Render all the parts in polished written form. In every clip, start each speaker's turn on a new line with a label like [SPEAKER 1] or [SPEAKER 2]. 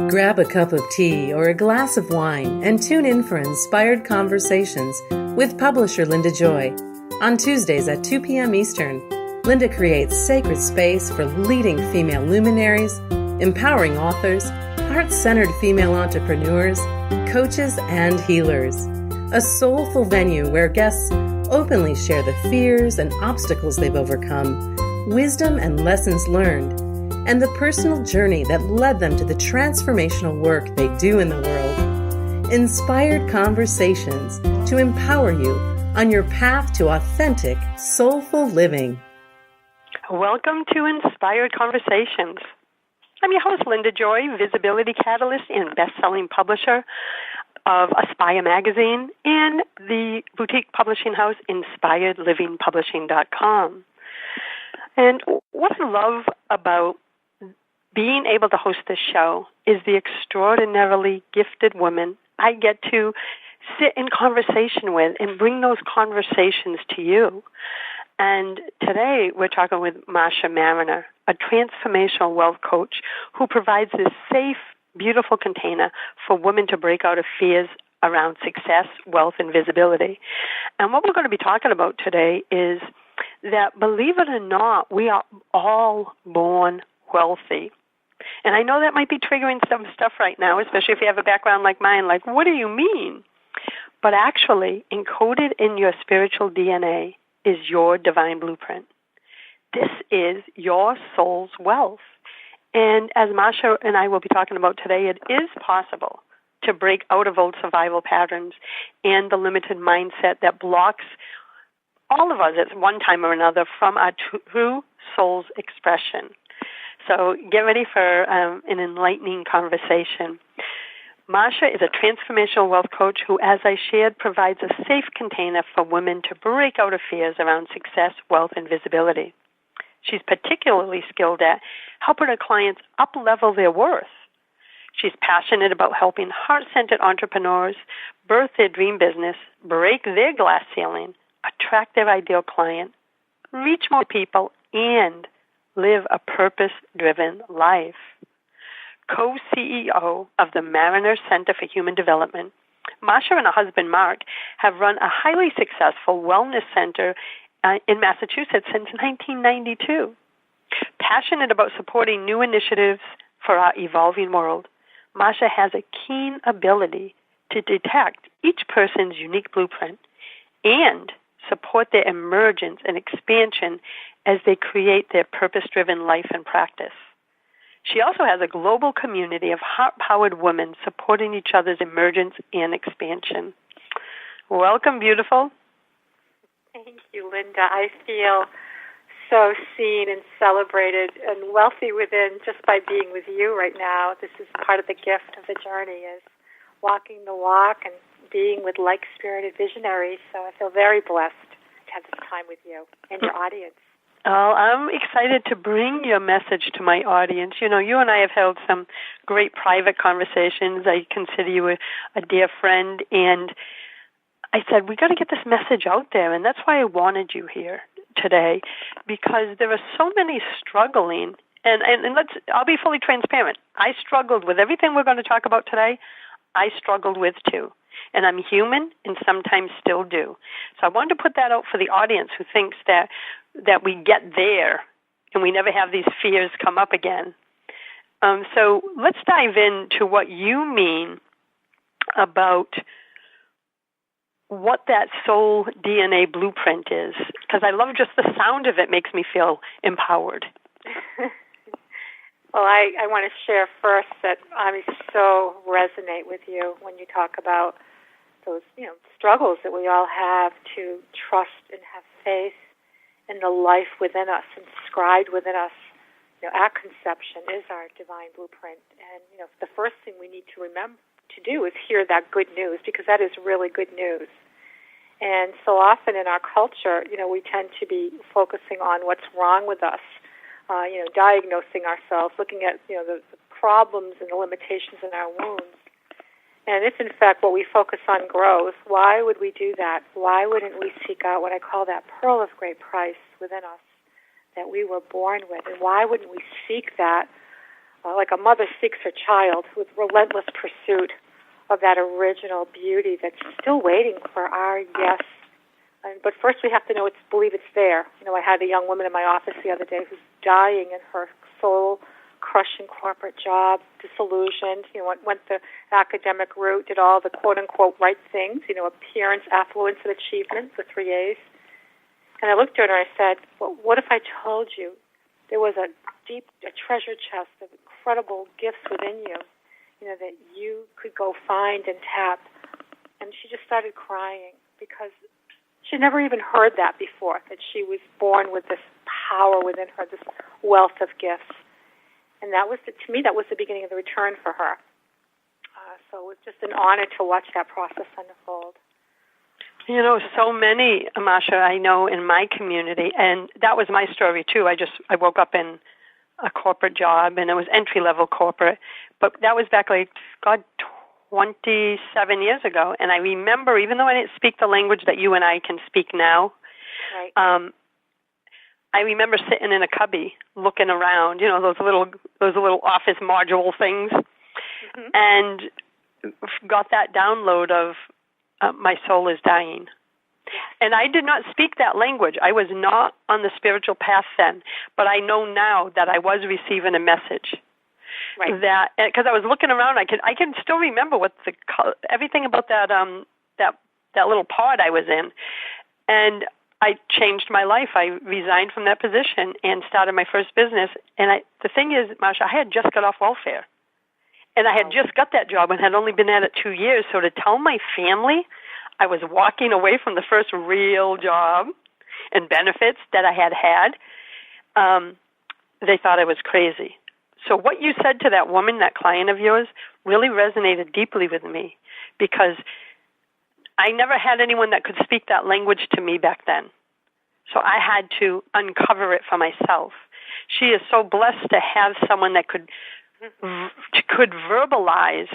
[SPEAKER 1] Grab a cup of tea or a glass of wine and tune in for Inspired Conversations with publisher Linda Joy. On Tuesdays at 2 p.m. Eastern, Linda creates sacred space for leading female luminaries, empowering authors, heart-centered female entrepreneurs, coaches, and healers. A soulful venue where guests openly share the fears and obstacles they've overcome, wisdom and lessons learned, and the personal journey that led them to the transformational work they do in the world. Inspired Conversations to empower you on your path to authentic, soulful living.
[SPEAKER 2] Welcome to Inspired Conversations. I'm your host, Linda Joy, visibility catalyst and best-selling publisher of Aspire magazine and the boutique publishing house, InspiredLivingPublishing.com. And what I love about being able to host this show is the extraordinarily gifted women I get to sit in conversation with and bring those conversations to you. And today we're talking with Marcia Mariner, a transformational wealth coach who provides this safe, beautiful container for women to break out of fears around success, wealth, and visibility. And what we're going to be talking about today is that, believe it or not, we are all born wealthy. And I know that might be triggering some stuff right now, especially if you have a background like mine, like, what do you mean? But actually, encoded in your spiritual DNA is your divine blueprint. This is your soul's wealth. And as Marcia and I will be talking about today, it is possible to break out of old survival patterns and the limited mindset that blocks all of us at one time or another from our true soul's expression. So get ready for an enlightening conversation. Marcia is a transformational wealth coach who, as I shared, provides a safe container for women to break out of fears around success, wealth, and visibility. She's particularly skilled at helping her clients up-level their worth. She's passionate about helping heart-centered entrepreneurs birth their dream business, break their glass ceiling, attract their ideal client, reach more people, and live a purpose-driven life. Co-CEO of the Mariner Center for Human Development, Marcia and her husband, Mark, have run a highly successful wellness center in Massachusetts since 1992. Passionate about supporting new initiatives for our evolving world, Marcia has a keen ability to detect each person's unique blueprint and support their emergence and expansion as they create their purpose-driven life and practice. She also has a global community of heart-powered women supporting each other's emergence and expansion. Welcome, beautiful.
[SPEAKER 3] Thank you, Linda. I feel so seen and celebrated and wealthy within just by being with you right now. This is part of the gift of the journey, is walking the walk and being with like-spirited visionaries. So I feel very blessed to have this time with you and your audience.
[SPEAKER 2] Oh, I'm excited to bring your message to my audience. You know, you and I have held some great private conversations. I consider you a dear friend, and I said, we got to get this message out there, and that's why I wanted you here today, because there are so many struggling, and I'll be fully transparent. I struggled with everything we're going to talk about today. I struggled with too. And I'm human and sometimes still do. So I wanted to put that out for the audience who thinks that we get there and we never have these fears come up again. So let's dive into what you mean about what that soul DNA blueprint is, because I love just the sound of it makes me feel empowered.
[SPEAKER 3] Well, I want to share first that I so resonate with you when you talk about those, struggles that we all have to trust and have faith in the life within us, inscribed within us. At conception is our divine blueprint, and the first thing we need to remember to do is hear that good news, because that is really good news. And so often in our culture, we tend to be focusing on what's wrong with us, diagnosing ourselves, looking at the problems and the limitations in our wounds. And if, in fact, what we focus on grows, why would we do that? Why wouldn't we seek out what I call that pearl of great price within us that we were born with? And why wouldn't we seek that like a mother seeks her child with relentless pursuit of that original beauty that's still waiting for our yes. But first we have to believe it's there. I had a young woman in my office the other day who's dying in her soul-crushing corporate job, disillusioned, went the academic route, did all the quote-unquote right things, appearance, affluence, and achievement, the 3 A's. And I looked at her and I said, well, what if I told you there was a treasure chest of incredible gifts within you, that you could go find and tap? And she just started crying because she'd never even heard that before, that she was born with this power within her, this wealth of gifts. And that was, to me, that was the beginning of the return for her. So it was just an honor to watch that process unfold.
[SPEAKER 2] So many, Marcia, I know in my community, and that was my story too. I woke up in a corporate job, and it was entry-level corporate, but that was back 27 years ago. And I remember, even though I didn't speak the language that you and I can speak now,
[SPEAKER 3] right.
[SPEAKER 2] I remember sitting in a cubby looking around, those little office module things,
[SPEAKER 3] mm-hmm.
[SPEAKER 2] and got that download of my soul is dying. And I did not speak that language. I was not on the spiritual path then, but I know now that I was receiving a message.
[SPEAKER 3] Right.
[SPEAKER 2] That, because I was looking around, I can still remember everything about that little pod I was in, and I changed my life. I resigned from that position and started my first business. And the thing is, Marcia, I had just got off welfare, and I had just got that job and had only been at it 2 years. So to tell my family I was walking away from the first real job and benefits that I had, they thought I was crazy. So what you said to that woman, that client of yours, really resonated deeply with me, because I never had anyone that could speak that language to me back then. So I had to uncover it for myself. She is so blessed to have someone that could verbalize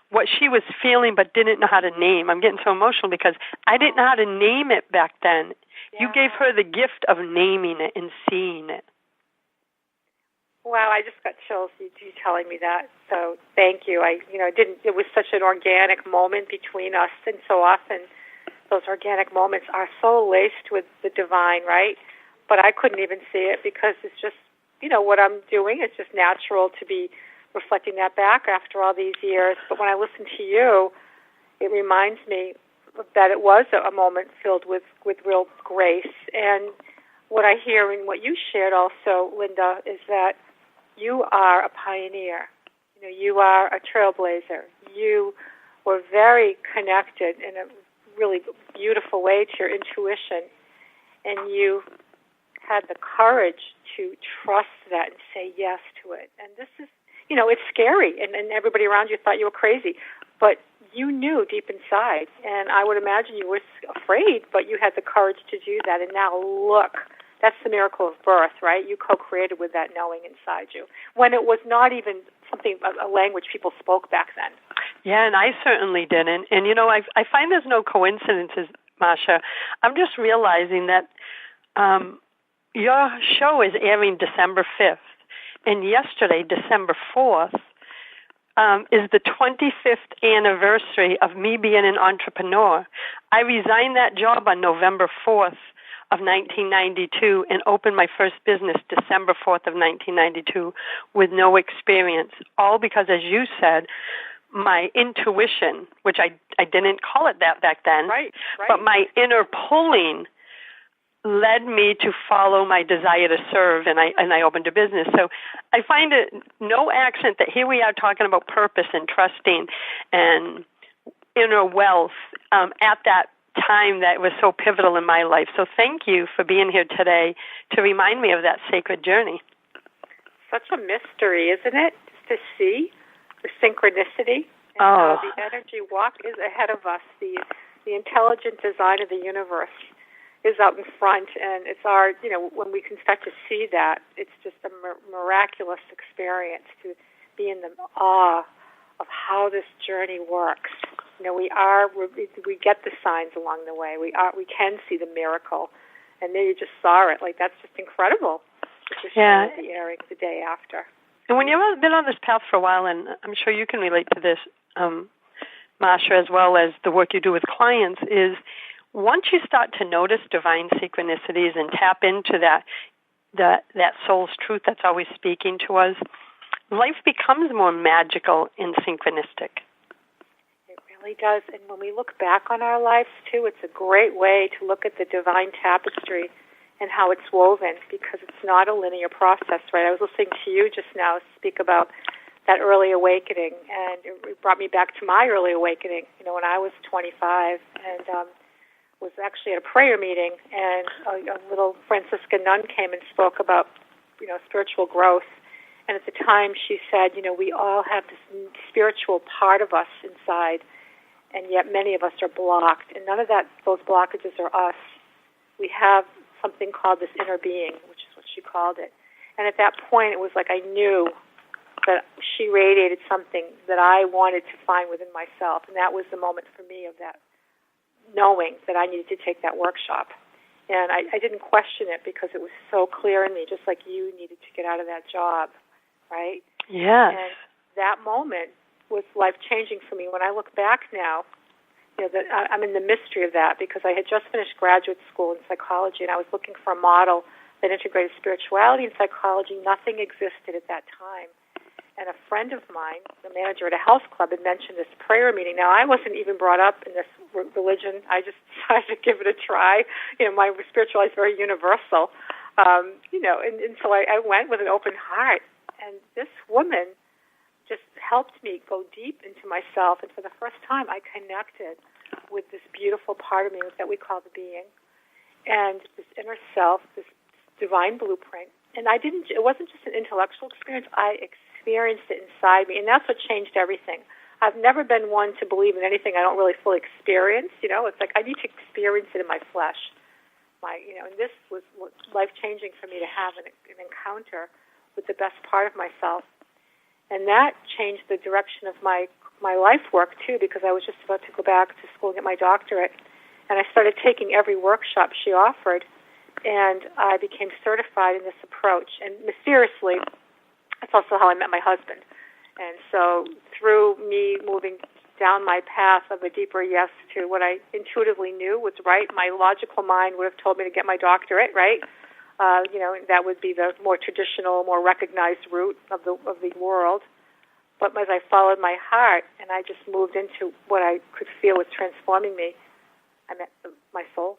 [SPEAKER 2] what she was feeling but didn't know how to name. I'm getting so emotional because I didn't know how to name it back then. Yeah. You gave her the gift of naming it and seeing it.
[SPEAKER 3] Wow, I just got chills you telling me that. So thank you. It was such an organic moment between us, and so often those organic moments are so laced with the divine, right? But I couldn't even see it because it's just, what I'm doing. It's just natural to be reflecting that back after all these years. But when I listen to you, it reminds me that it was a moment filled with real grace. And what I hear in what you shared also, Linda, is that you are a pioneer. You are a trailblazer. You were very connected in a really beautiful way to your intuition, and you had the courage to trust that and say yes to it. And this is, it's scary, and everybody around you thought you were crazy, but you knew deep inside, and I would imagine you were afraid, but you had the courage to do that, and now look. That's the miracle of birth, right? You co-created with that knowing inside you, when it was not even a language people spoke back then.
[SPEAKER 2] Yeah, and I certainly didn't. And, I find there's no coincidences, Marcia. I'm just realizing that your show is airing December 5th, and yesterday, December 4th, is the 25th anniversary of me being an entrepreneur. I resigned that job on November 4th of 1992 and opened my first business December 4th of 1992 with no experience, all because, as you said, my intuition, which I didn't call it that back then,
[SPEAKER 3] right.
[SPEAKER 2] but my inner pulling led me to follow my desire to serve, and I opened a business. So I find it no accident that here we are talking about purpose and trusting and inner wealth at that time that was so pivotal in my life. So thank you for being here today to remind me of that sacred journey.
[SPEAKER 3] Such a mystery, isn't it? Just to see the synchronicity and how the energy walk is ahead of us. The intelligent design of the universe is out in front, and it's our, when we can start to see that, it's just a miraculous experience to be in the awe of how this journey works. We get the signs along the way. We can see the miracle, and there you just saw it. That's just incredible. It's just the airing the day after.
[SPEAKER 2] And when you've been on this path for a while, and I'm sure you can relate to this, Marcia, as well as the work you do with clients, is once you start to notice divine synchronicities and tap into that soul's truth that's always speaking to us, life becomes more magical and synchronistic.
[SPEAKER 3] It really does. And when we look back on our lives, too, it's a great way to look at the divine tapestry and how it's woven, because it's not a linear process, right? I was listening to you just now speak about that early awakening, and it brought me back to my early awakening, when I was 25, and was actually at a prayer meeting, and a little Franciscan nun came and spoke about, spiritual growth. And at the time she said, we all have this spiritual part of us inside, and yet many of us are blocked. And none of those blockages are us. We have something called this inner being, which is what she called it. And at that point, it was like I knew that she radiated something that I wanted to find within myself. And that was the moment for me of that knowing that I needed to take that workshop. And I didn't question it because it was so clear in me, just like you needed to get out of that job, right?
[SPEAKER 2] Yes.
[SPEAKER 3] And that moment was life-changing for me. When I look back now, I'm in the mystery of that because I had just finished graduate school in psychology, and I was looking for a model that integrated spirituality and psychology. Nothing existed at that time. And a friend of mine, the manager at a health club, had mentioned this prayer meeting. Now, I wasn't even brought up in this religion. I just decided to give it a try. My spirituality is very universal. And so I went with an open heart. And this woman just helped me go deep into myself. And for the first time, I connected with this beautiful part of me that we call the being, and this inner self, this divine blueprint. And it wasn't just an intellectual experience. I experienced it inside me, and that's what changed everything. I've never been one to believe in anything I don't really fully experience. It's like I need to experience it in my flesh. And this was life-changing for me to have an encounter with the best part of myself. And that changed the direction of my life work, too, because I was just about to go back to school and get my doctorate. And I started taking every workshop she offered, and I became certified in this approach. And mysteriously, that's also how I met my husband. And so through me moving down my path of a deeper yes to what I intuitively knew was right, my logical mind would have told me to get my doctorate, right? That would be the more traditional, more recognized route of the world. But as I followed my heart and I just moved into what I could feel was transforming me, I met my soul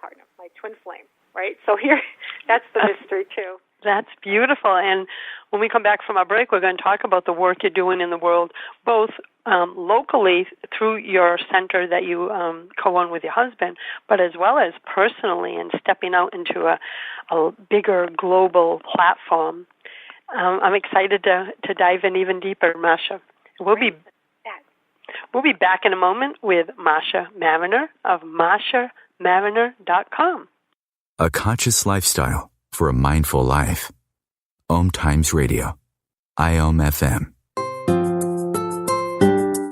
[SPEAKER 3] partner, my twin flame, right? So here, that's the mystery too.
[SPEAKER 2] That's beautiful. And when we come back from our break, we're going to talk about the work you're doing in the world, both locally through your center that you co-own with your husband, but as well as personally and stepping out into a bigger global platform. I'm excited to dive in even deeper, Marcia. We'll be back in a moment with Marcia Mariner of MarciaMariner.com.
[SPEAKER 4] A conscious lifestyle for a mindful life. OMTimes Radio. IOM FM.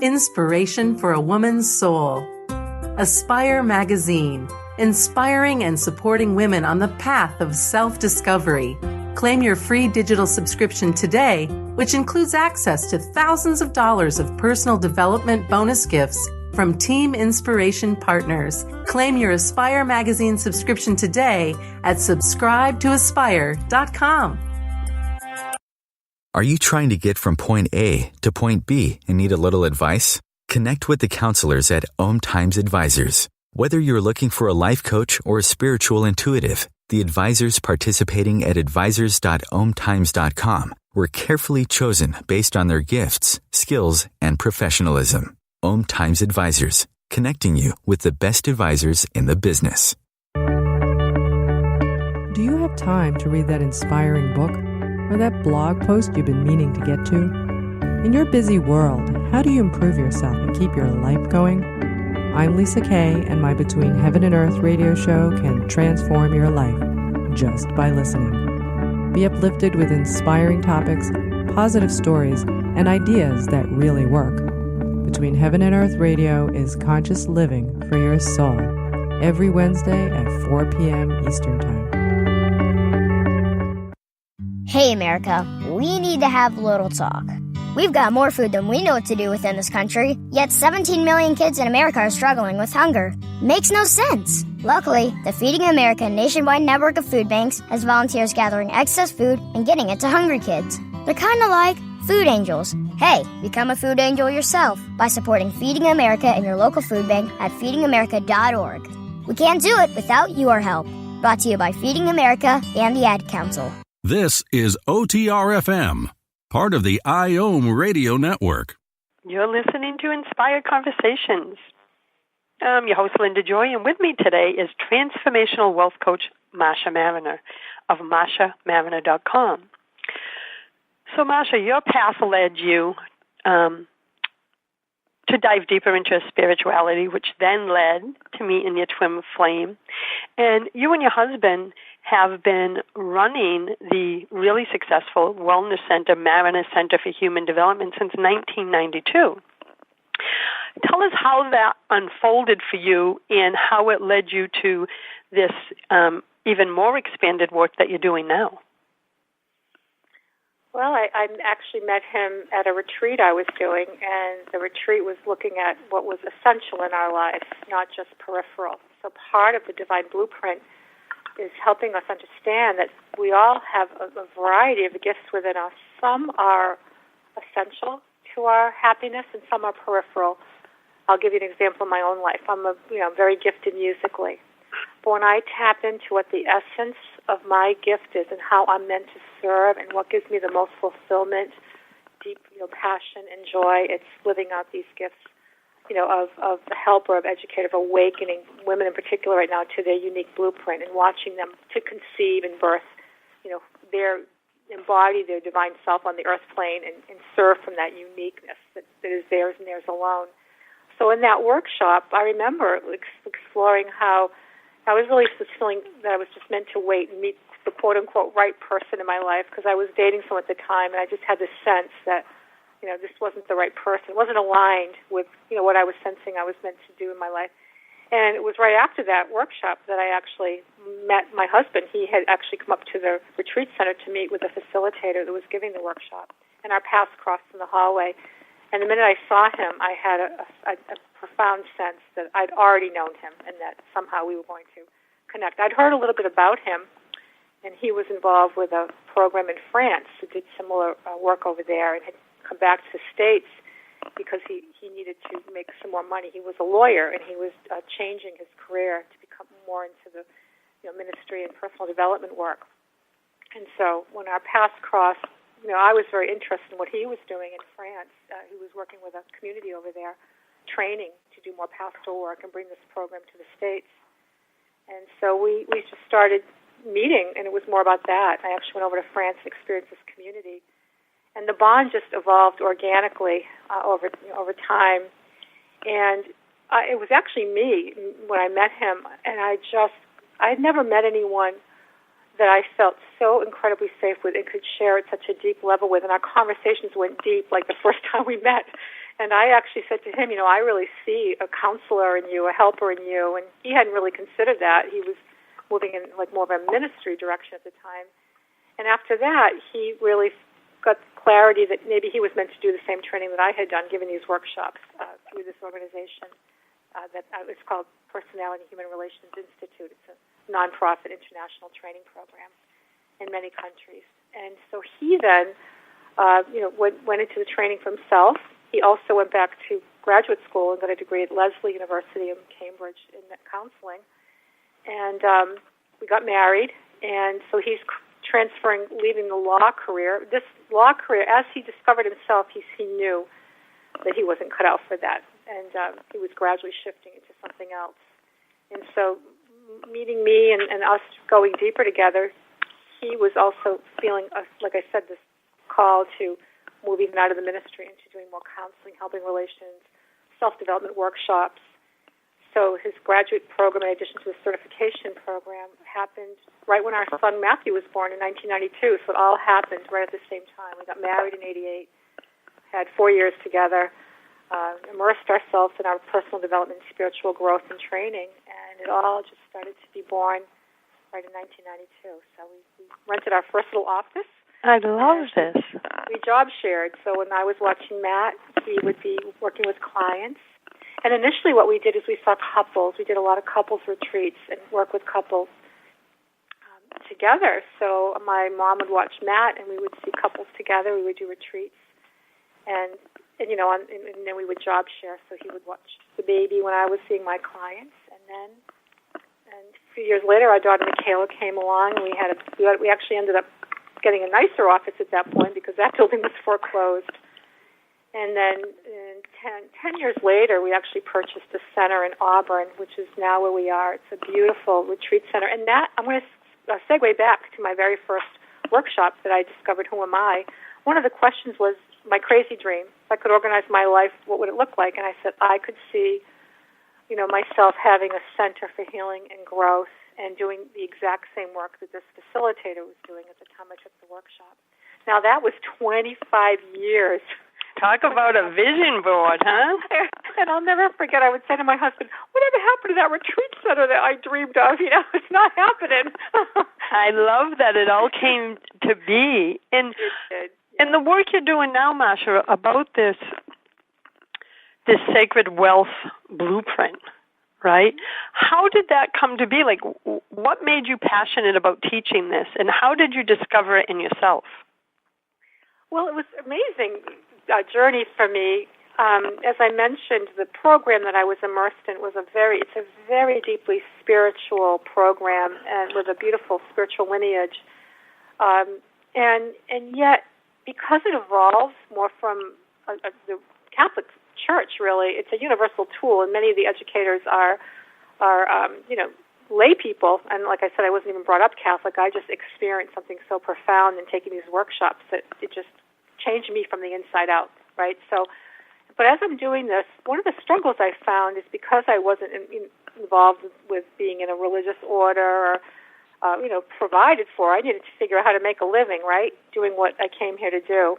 [SPEAKER 1] Inspiration for a woman's soul. Aspire Magazine, inspiring and supporting women on the path of self-discovery. Claim your free digital subscription today, which includes access to thousands of dollars of personal development bonus gifts from Team Inspiration partners. Claim your Aspire Magazine subscription today at subscribetoaspire.com.
[SPEAKER 4] Are you trying to get from point A to point B and need a little advice? Connect with the counselors at OMTimes Advisors. Whether you're looking for a life coach or a spiritual intuitive, the advisors participating at advisors.omtimes.com were carefully chosen based on their gifts, skills, and professionalism. OMTimes Advisors, connecting you with the best advisors in the business.
[SPEAKER 5] Do you have time to read that inspiring book or that blog post you've been meaning to get to? In your busy world, how do you improve yourself and keep your life going? I'm Lisa Kay, and my Between Heaven and Earth radio show can transform your life just by listening. Be uplifted with inspiring topics, positive stories, and ideas that really work. Between Heaven and Earth Radio is conscious living for your soul, every Wednesday at 4 p.m. Eastern Time.
[SPEAKER 6] Hey, America, we need to have a little talk. We've got more food than we know what to do with in this country, yet 17 million kids in America are struggling with hunger. Makes no sense. Luckily, the Feeding America nationwide network of food banks has volunteers gathering excess food and getting it to hungry kids. They're kind of like food angels. Hey, become a food angel yourself by supporting Feeding America in your local food bank at feedingamerica.org. We can't do it without your help. Brought to you by Feeding America and the Ad Council.
[SPEAKER 7] This is OTR-FM, part of the IOM Radio Network.
[SPEAKER 2] You're listening to Inspired Conversations. I'm your host, Linda Joy, and with me today is transformational wealth coach Marcia Mariner of MarciaMariner.com. So, Marcia, your path led you to dive deeper into spirituality, which then led to meeting your twin flame. And you and your husband have been running the really successful wellness center, Mariner Center for Human Development, since 1992. Tell us how that unfolded for you and how it led you to this even more expanded work that you're doing now.
[SPEAKER 3] Well, I actually met him at a retreat I was doing, and the retreat was looking at what was essential in our lives, not just peripheral. So part of the Divine Blueprint is helping us understand that we all have a variety of gifts within us. Some are essential to our happiness, and some are peripheral. I'll give you an example of my own life. I'm very gifted musically. But when I tap into what the essence of my gift is and how I'm meant to serve and what gives me the most fulfillment, deep passion and joy, it's living out these gifts of the helper, of educator, of awakening women in particular right now to their unique blueprint and watching them to conceive and birth, embody their divine self on the earth plane and serve from that uniqueness that is theirs and theirs alone. So in that workshop, I remember exploring how I was really feeling that I was just meant to wait and meet the quote-unquote right person in my life because I was dating someone at the time, and I just had this sense that, this wasn't the right person. It wasn't aligned with, what I was sensing I was meant to do in my life. And it was right after that workshop that I actually met my husband. He had actually come up to the retreat center to meet with a facilitator that was giving the workshop, and our paths crossed in the hallway. And the minute I saw him, I had a profound sense that I'd already known him and that somehow we were going to connect. I'd heard a little bit about him, and he was involved with a program in France that did similar work over there and had come back to the States because he needed to make some more money. He was a lawyer, and he was changing his career to become more into the ministry and personal development work. And so when our paths crossed, I was very interested in what he was doing in France. He was working with a community over there, training to do more pastoral work and bring this program to the States. And so we just started meeting, and it was more about that. I actually went over to France and experienced this community. And the bond just evolved organically over time. And it was actually me when I met him, and I'd never met anyone that I felt so incredibly safe with and could share at such a deep level with. And our conversations went deep like the first time we met. And I actually said to him, I really see a counselor in you, a helper in you. And he hadn't really considered that. He was moving in more of a ministry direction at the time. And after that, he really got clarity that maybe he was meant to do the same training that I had done, giving these workshops through this organization that it's called Personality and Human Relations Institute. It's a nonprofit international training program in many countries. And so he then, went into the training for himself. He also went back to graduate school and got a degree at Lesley University in Cambridge in counseling. And we got married, and so he's leaving the law career. This law career, as he discovered himself, he knew that he wasn't cut out for that, and he was gradually shifting into something else. And so meeting me and us going deeper together, he was also feeling, like I said, this call to move even out of the ministry into doing more counseling, helping relations, self-development workshops. So his graduate program, in addition to the certification program, happened right when our son Matthew was born in 1992. So it all happened right at the same time. We got married in 1988, had 4 years together, immersed ourselves in our personal development, spiritual growth, and training, and it all just started to be born right in 1992. So we rented our first little office
[SPEAKER 2] I love this.
[SPEAKER 3] We job shared. So when I was watching Matt, he would be working with clients. And initially what we did is we saw couples. We did a lot of couples retreats and work with couples together. So my mom would watch Matt, and we would see couples together. We would do retreats. And then we would job share. So he would watch the baby when I was seeing my clients. And a few years later, our daughter Michaela came along, and we actually ended up getting a nicer office at that point because that building was foreclosed. And then 10 years later, we actually purchased a center in Auburn, which is now where we are. It's a beautiful retreat center. And that, I'm going to segue back to my very first workshop that I discovered, Who Am I? One of the questions was my crazy dream. If I could organize my life, what would it look like? And I said, I could see, myself having a center for healing and growth and doing the exact same work that this facilitator was doing at the time I took the workshop. Now, that was 25 years.
[SPEAKER 2] Talk about a vision board, huh?
[SPEAKER 3] And I'll never forget, I would say to my husband, whatever happened to that retreat center that I dreamed of? It's not happening.
[SPEAKER 2] I love that it all came to be. And
[SPEAKER 3] it did.
[SPEAKER 2] And the work you're doing now, Marcia, about this sacred wealth blueprint, right? How did that come to be? Like, what made you passionate about teaching this, and how did you discover it in yourself?
[SPEAKER 3] Well, it was an amazing journey for me. As I mentioned, the program that I was immersed in was a very deeply spiritual program, and with a beautiful spiritual lineage. And yet, because it evolves more from the Catholic Church, really, it's a universal tool, and many of the educators are lay people. And like I said, I wasn't even brought up Catholic. I just experienced something so profound in taking these workshops that it just changed me from the inside out, right? So, but as I'm doing this, one of the struggles I found is because I wasn't involved with being in a religious order or provided for, I needed to figure out how to make a living, right, doing what I came here to do.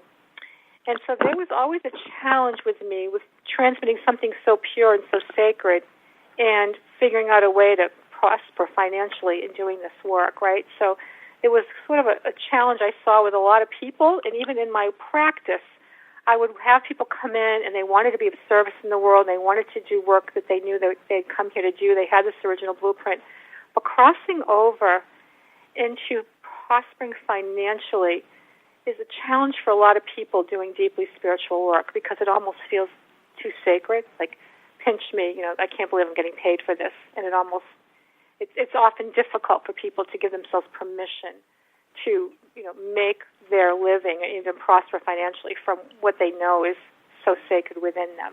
[SPEAKER 3] And so there was always a challenge with me with transmitting something so pure and so sacred and figuring out a way to prosper financially in doing this work, right? So it was sort of a challenge I saw with a lot of people, and even in my practice, I would have people come in and they wanted to be of service in the world, and they wanted to do work that they knew that they'd come here to do. They had this original blueprint. But crossing over into prospering financially is a challenge for a lot of people doing deeply spiritual work because it almost feels too sacred, like, pinch me, I can't believe I'm getting paid for this. And it's often difficult for people to give themselves permission to, make their living and even prosper financially from what they know is so sacred within them.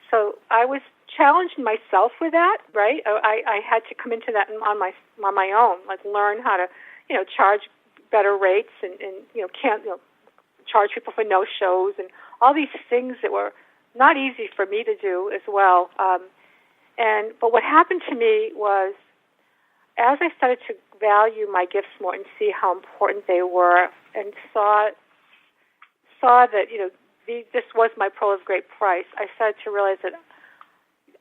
[SPEAKER 3] So I was challenging myself with that, right? I had to come into that on my own, like learn how to, charge better rates and can't charge people for no shows and all these things that were not easy for me to do as well. But what happened to me was, as I started to value my gifts more and see how important they were, and saw that this was my pearl of great price, I started to realize that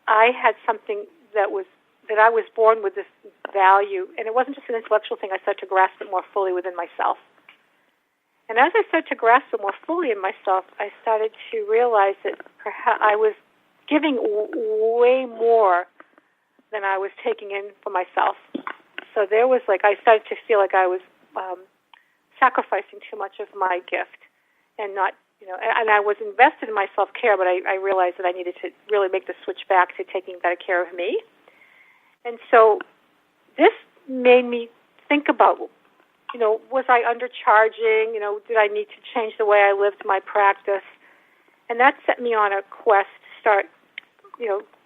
[SPEAKER 3] I had something that I was born with this value, and it wasn't just an intellectual thing. I started to grasp it more fully within myself. And as I started to grasp it more fully in myself, I started to realize that perhaps I was giving way more than I was taking in for myself. So there was I started to feel like I was sacrificing too much of my gift and not, and I was invested in my self-care, but I realized that I needed to really make the switch back to taking better care of me. And so this made me think about, was I undercharging? Did I need to change the way I lived my practice? And that set me on a quest to start,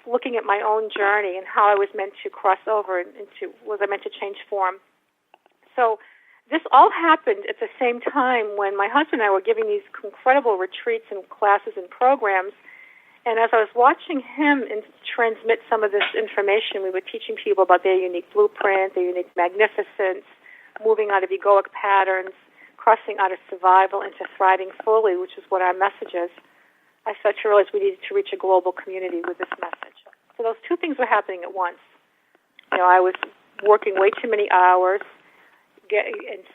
[SPEAKER 3] looking at my own journey and how I was meant to cross over was I meant to change form? So this all happened at the same time when my husband and I were giving these incredible retreats and classes and programs. And as I was watching him transmit some of this information, we were teaching people about their unique blueprint, their unique magnificence, moving out of egoic patterns, crossing out of survival into thriving fully, which is what our message is. I started to realize we needed to reach a global community with this message. So those two things were happening at once. I was working way too many hours,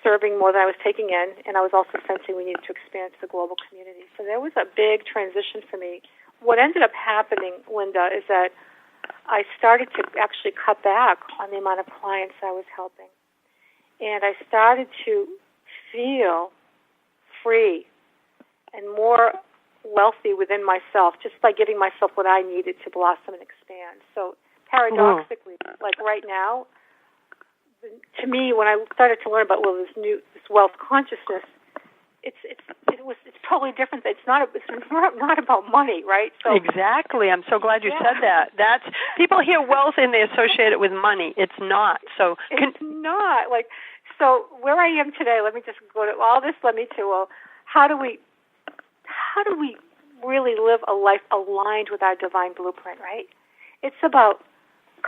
[SPEAKER 3] serving more than I was taking in, and I was also sensing we needed to expand to the global community. So there was a big transition for me. What ended up happening, Linda, is that I started to actually cut back on the amount of clients I was helping. And I started to feel free and more wealthy within myself just by giving myself what I needed to blossom and expand. So paradoxically, like right now, to me, when I started to learn about this wealth consciousness, it's totally different. It's not about money, right? So
[SPEAKER 2] exactly. I'm so glad you said that. That's people hear wealth and they associate it with money. It's not. So
[SPEAKER 3] it's not. So where I am today, let me just go to all this. Let me to how do we really live a life aligned with our divine blueprint? Right. It's about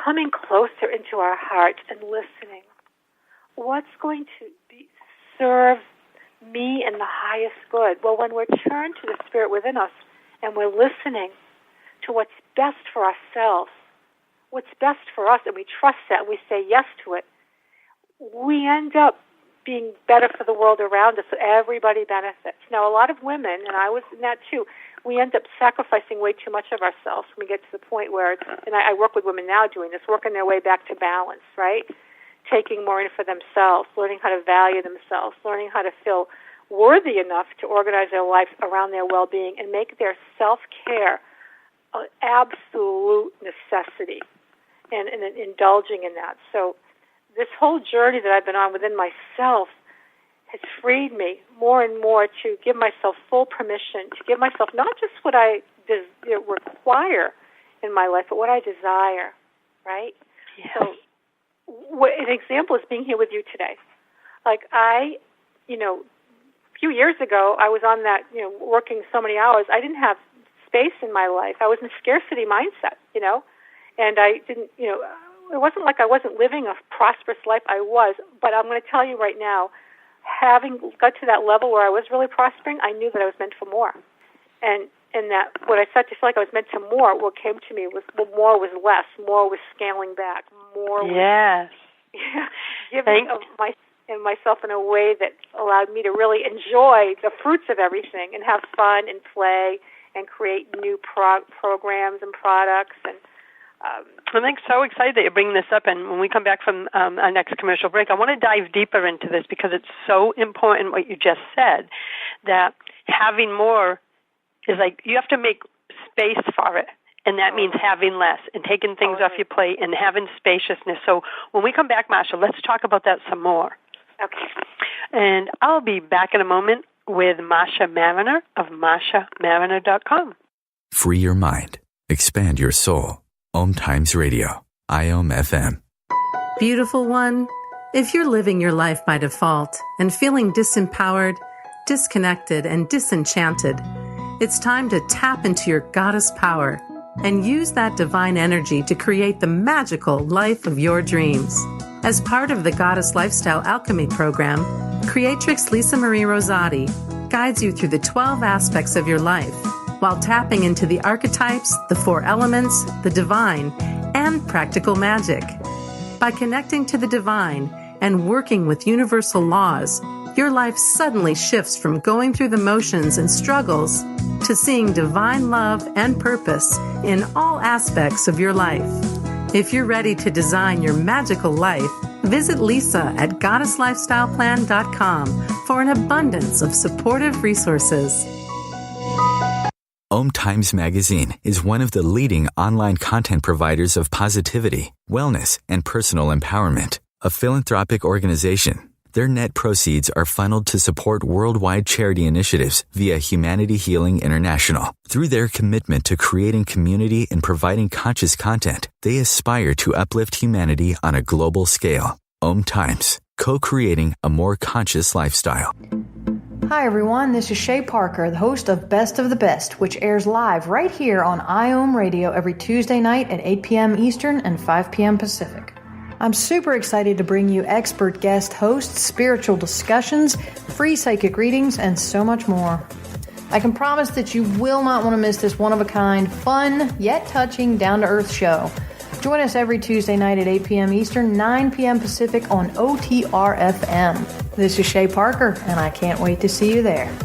[SPEAKER 3] coming closer into our heart and listening. What's going to serve me in the highest good? Well, when we're turned to the spirit within us and we're listening to what's best for ourselves, what's best for us, and we trust that and we say yes to it, we end up being better for the world around us, so everybody benefits. Now, a lot of women, and I was in that too, we end up sacrificing way too much of ourselves when we get to the point where, and I work with women now doing this, working their way back to balance, right? Taking more in for themselves, learning how to value themselves, learning how to feel worthy enough to organize their life around their well-being and make their self-care an absolute necessity and indulging in that. So this whole journey that I've been on within myself has freed me more and more to give myself full permission, to give myself not just what I require in my life, but what I desire, right?
[SPEAKER 2] Yes.
[SPEAKER 3] So an example is being here with you today. Like a few years ago, I was on that, working so many hours, I didn't have space in my life. I was in scarcity mindset, and I didn't, it wasn't like I wasn't living a prosperous life. I was, but I'm going to tell you right now, having got to that level where I was really prospering, I knew that I was meant for more. And that when I started to feel like I was meant to more, what came to me was more was less, more was scaling back, more was giving of myself in a way that allowed me to really enjoy the fruits of everything and have fun and play and create new programs and products. And
[SPEAKER 2] I'm so excited that you're bringing this up, and when we come back from our next commercial break, I want to dive deeper into this because it's so important what you just said, that having more is like you have to make space for it, and that means having less and taking things off your plate and having spaciousness. So when we come back, Marcia, let's talk about that some more.
[SPEAKER 3] Okay.
[SPEAKER 2] And I'll be back in a moment with Marcia Mariner of MarciaMariner.com.
[SPEAKER 4] Free your mind. Expand your soul. OMTimes Radio. IOM FM.
[SPEAKER 1] Beautiful one, if you're living your life by default and feeling disempowered, disconnected, and disenchanted, it's time to tap into your goddess power and use that divine energy to create the magical life of your dreams. As part of the Goddess Lifestyle Alchemy program, Creatrix Lisa Marie Rosati guides you through the 12 aspects of your life while tapping into the archetypes, the 4 elements, the divine, and practical magic. By connecting to the divine and working with universal laws, your life suddenly shifts from going through the motions and struggles to seeing divine love and purpose in all aspects of your life. If you're ready to design your magical life, visit Lisa at GoddessLifestylePlan.com for an abundance of supportive resources.
[SPEAKER 4] OMTimes Magazine is one of the leading online content providers of positivity, wellness, and personal empowerment. A philanthropic organization, their net proceeds are funneled to support worldwide charity initiatives via Humanity Healing International. Through their commitment to creating community and providing conscious content, they aspire to uplift humanity on a global scale. OMTimes, co-creating a more conscious lifestyle.
[SPEAKER 8] Hi everyone, this is Shay Parker, the host of Best of the Best, which airs live right here on IOM Radio every Tuesday night at 8 p.m. Eastern and 5 p.m. Pacific. I'm super excited to bring you expert guest hosts, spiritual discussions, free psychic readings, and so much more. I can promise that you will not want to miss this one-of-a-kind, fun, yet touching, down-to-earth show. join us every Tuesday night at 8 p.m. Eastern, 9 p.m. Pacific on OTRFM. This is Shay Parker, and I can't wait to see you there.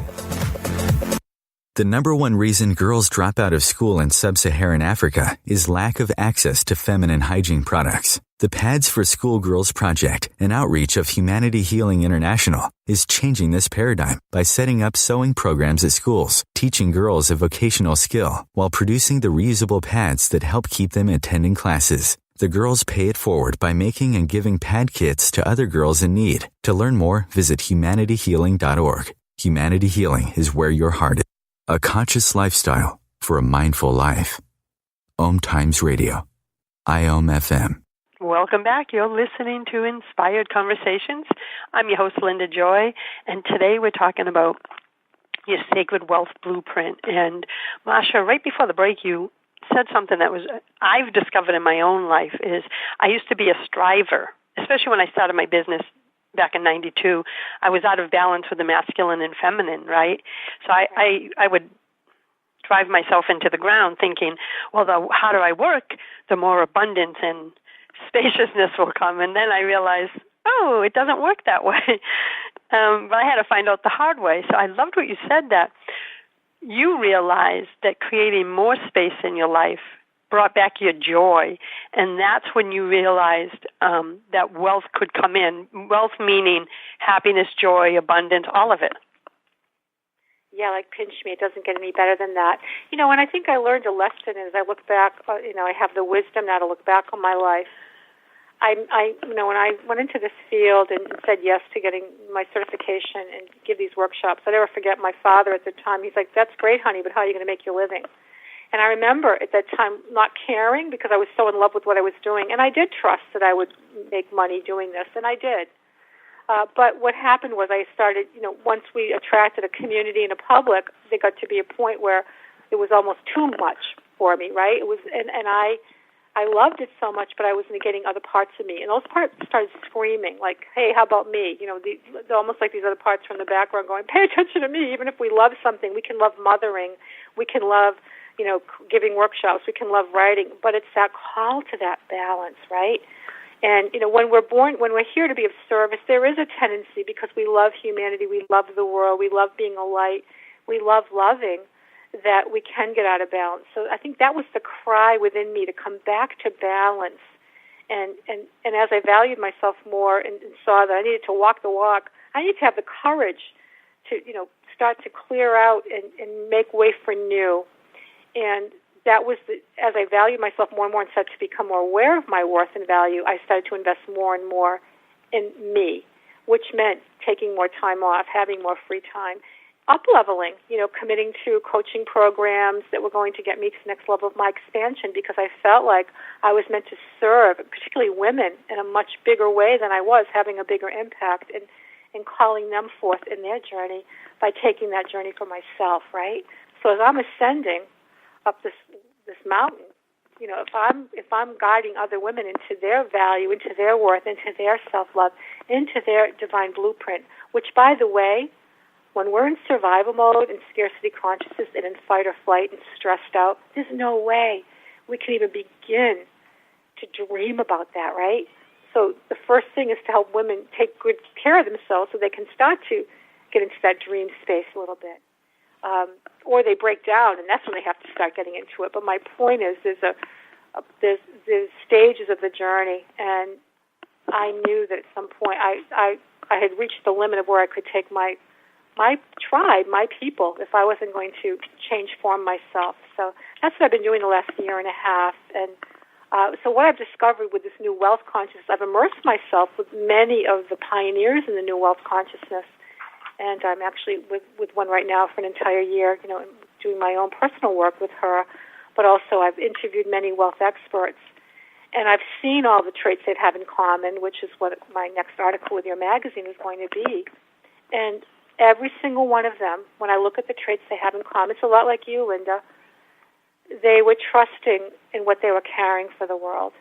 [SPEAKER 4] The number one reason girls drop out of school in sub-Saharan Africa is lack of access to feminine hygiene products. The Pads for Schoolgirls Project, an outreach of Humanity Healing International, is changing this paradigm by setting up sewing programs at schools, teaching girls a vocational skill, while producing the reusable pads that help keep them attending classes. The girls pay it forward by making and giving pad kits to other girls in need. To learn more, visit humanityhealing.org. Humanity Healing is where your heart is. A conscious lifestyle for a mindful life. OMTimes Radio. IOM FM.
[SPEAKER 2] Welcome back. You're listening to Inspired Conversations. I'm your host, Linda Joy, and today we're talking about your sacred wealth blueprint. And Marcia, right before the break, you said something that I've discovered in my own life is I used to be a striver, especially when I started my business back in 92. I was out of balance with the masculine and feminine, right? So I would drive myself into the ground thinking, well, the harder I work, the more abundance and spaciousness will come. And then I realized, oh, it doesn't work that way. But I had to find out the hard way. So I loved what you said, that you realized that creating more space in your life brought back your joy, and that's when you realized that wealth could come in. Wealth meaning happiness, joy, abundance, all of it.
[SPEAKER 3] Yeah, like pinch me. It doesn't get any better than that. And I think I learned a lesson as I look back. I have the wisdom now to look back on my life. When I went into this field and said yes to getting my certification and give these workshops, I never forget my father at the time. He's like, "That's great, honey, but how are you going to make your living?" And I remember at that time not caring because I was so in love with what I was doing. And I did trust that I would make money doing this, and I did. But what happened was I started, once we attracted a community and a public, there got to be a point where it was almost too much for me, right? It was, and I loved it so much, but I was negating other parts of me. And those parts started screaming, like, hey, how about me? Almost like these other parts from the background going, pay attention to me. Even if we love something, we can love mothering, we can love giving workshops, we can love writing, but it's that call to that balance, right? And, when we're here to be of service, there is a tendency, because we love humanity, we love the world, we love being a light, we love loving, that we can get out of balance. So I think that was the cry within me, to come back to balance. And as I valued myself more and saw that I needed to walk the walk, I needed to have the courage to, start to clear out and make way for new. And that was, as I valued myself more and more and started to become more aware of my worth and value, I started to invest more and more in me, which meant taking more time off, having more free time, up-leveling, committing to coaching programs that were going to get me to the next level of my expansion, because I felt like I was meant to serve, particularly women, in a much bigger way than I was, having a bigger impact and calling them forth in their journey by taking that journey for myself, right? So as I'm ascending up this mountain, if I'm guiding other women into their value, into their worth, into their self-love, into their divine blueprint, which, by the way, when we're in survival mode and scarcity consciousness and in fight or flight and stressed out, there's no way we can even begin to dream about that, right? So the first thing is to help women take good care of themselves so they can start to get into that dream space a little bit. Or they break down, and that's when they have to start getting into it. But my point is, there's stages of the journey, and I knew that at some point I had reached the limit of where I could take my tribe, my people, if I wasn't going to change form myself. So that's what I've been doing the last year and a half. And so what I've discovered with this new wealth consciousness, I've immersed myself with many of the pioneers in the new wealth consciousness. And I'm actually with one right now for an entire year, doing my own personal work with her. But also I've interviewed many wealth experts. And I've seen all the traits they have in common, which is what my next article with your magazine is going to be. And every single one of them, when I look at the traits they have in common, it's a lot like you, Linda. They were trusting in what they were carrying for the world.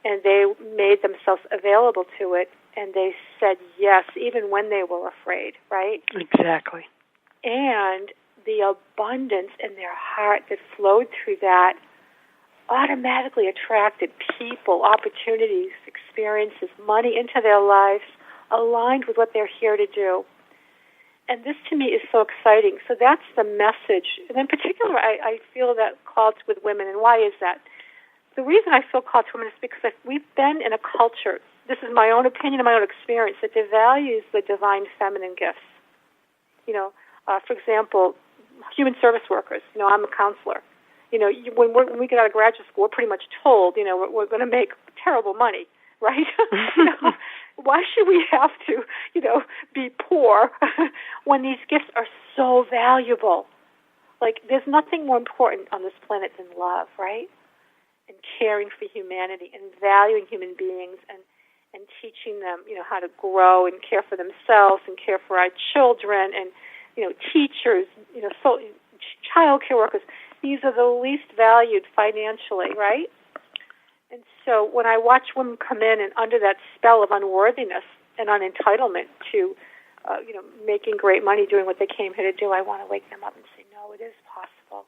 [SPEAKER 3] And they made themselves available to it. And they said yes, even when they were afraid, right?
[SPEAKER 2] Exactly.
[SPEAKER 3] And the abundance in their heart that flowed through that, automatically attracted people, opportunities, experiences, money into their lives aligned with what they're here to do. And this to me is so exciting. So that's the message. And in particular, I feel that called with women. And why is that? The reason I feel called to women is because we've been in a culture, this is my own opinion and my own experience, that devalues the divine feminine gifts. You know, for example, human service workers. You know, I'm a counselor. You know, when we get out of graduate school, we're pretty much told, you know, we're going to make terrible money, right? You know, why should we have to, you know, be poor when these gifts are so valuable? Like, there's nothing more important on this planet than love, right? And caring for humanity and valuing human beings and teaching them, you know, how to grow and care for themselves and care for our children and, you know, teachers, you know, child care workers. These are the least valued financially, right? And so when I watch women come in and under that spell of unworthiness and unentitlement to, you know, making great money, doing what they came here to do, I want to wake them up and say, no, it is possible.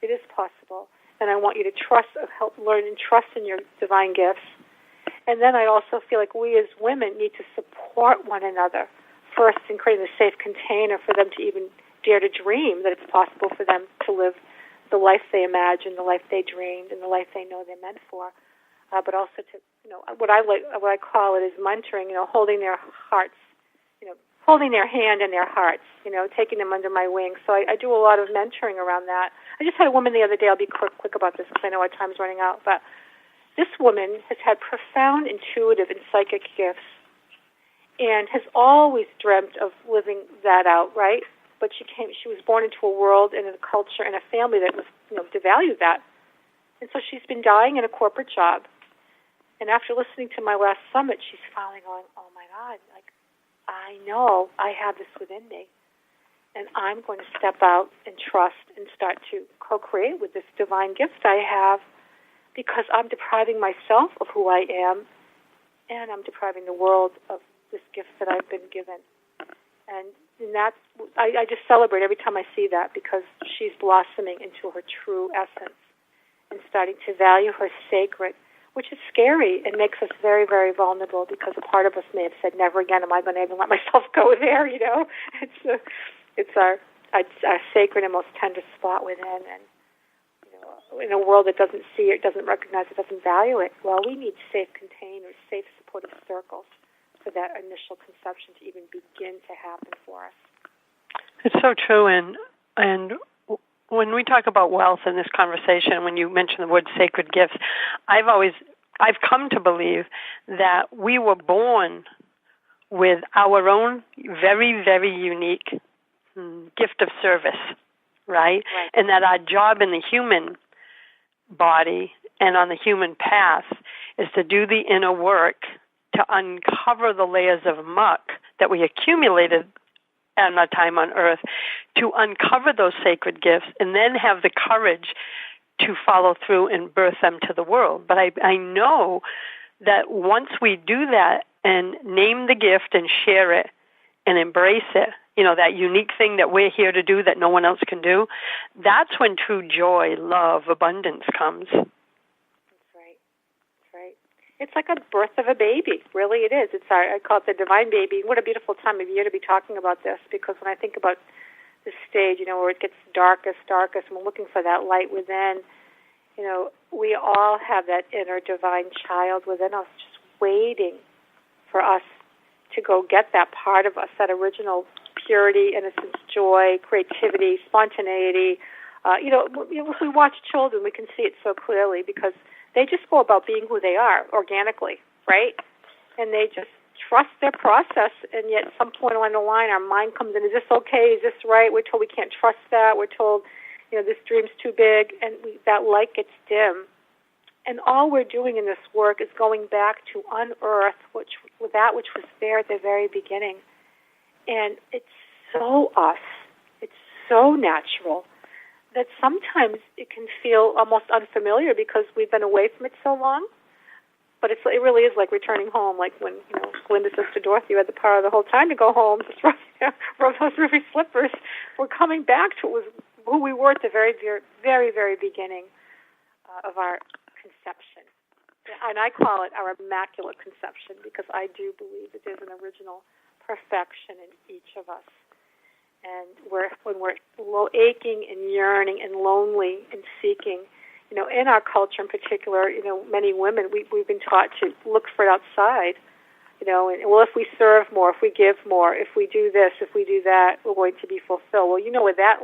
[SPEAKER 3] It is possible. And I want you to trust, help learn and trust in your divine gifts. And then I also feel like we as women need to support one another, first in creating a safe container for them to even dare to dream that it's possible for them to live the life they imagined, the life they dreamed, and the life they know they're meant for. But also to, you know, what I call it is mentoring, you know, holding their hearts, you know, holding their hand in their hearts, you know, taking them under my wing. So I do a lot of mentoring around that. I just had a woman the other day, I'll be quick about this because I know our time's running out, but this woman has had profound intuitive and psychic gifts and has always dreamt of living that out, right? But she was born into a world and a culture and a family that was, you know, devalued that. And so she's been dying in a corporate job. And after listening to my last summit, she's finally going, oh my God, like, I know I have this within me. And I'm going to step out and trust and start to co-create with this divine gift I have because I'm depriving myself of who I am and I'm depriving the world of this gift that I've been given. And that's, I just celebrate every time I see that because she's blossoming into her true essence and starting to value her sacred, which is scary and makes us very, very vulnerable because a part of us may have said, never again am I going to even let myself go there, you know. It's our sacred and most tender spot within. And, you know, in a world that doesn't see it, doesn't recognize it, doesn't value it, well, we need safe containers, safe supportive circles for that initial conception to even begin to happen for us.
[SPEAKER 2] It's so true, and when we talk about wealth in this conversation, when you mention the word sacred gifts, I've come to believe that we were born with our own very, very unique gift of service, right? And that our job in the human body and on the human path is to do the inner work to uncover the layers of muck that we accumulated in our time on earth, to uncover those sacred gifts and then have the courage to follow through and birth them to the world. But I know that once we do that and name the gift and share it and embrace it, you know, that unique thing that we're here to do that no one else can do, that's when true joy, love, abundance comes.
[SPEAKER 3] That's right. That's right. It's like a birth of a baby. Really it is. I call it the divine baby. What a beautiful time of year to be talking about this, because when I think about this stage, you know, where it gets darkest, and we're looking for that light within, you know, we all have that inner divine child within us just waiting for us to go get that part of us, that original purity, innocence, joy, creativity, spontaneity. You know, if we watch children, we can see it so clearly because they just go about being who they are organically, right? And they just trust their process, and yet at some point along the line, our mind comes in, is this okay? Is this right? We're told we can't trust that. We're told, you know, this dream's too big, and that light gets dim. And all we're doing in this work is going back to unearth that which was there at the very beginning. And it's so us. It's so natural that sometimes it can feel almost unfamiliar because we've been away from it so long. But it really is like returning home, like when, you know, Glinda says to Dorothy, you had the power the whole time to go home, just rub those ruby slippers. We're coming back to who we were at the very, very, very beginning. of our conception. And I call it our immaculate conception because I do believe that there's an original perfection in each of us. And when we're aching and yearning and lonely and seeking, in our culture in particular, many women, we've been taught to look for it outside. And if we serve more, if we give more, if we do this, if we do that, we're going to be fulfilled. Well, where that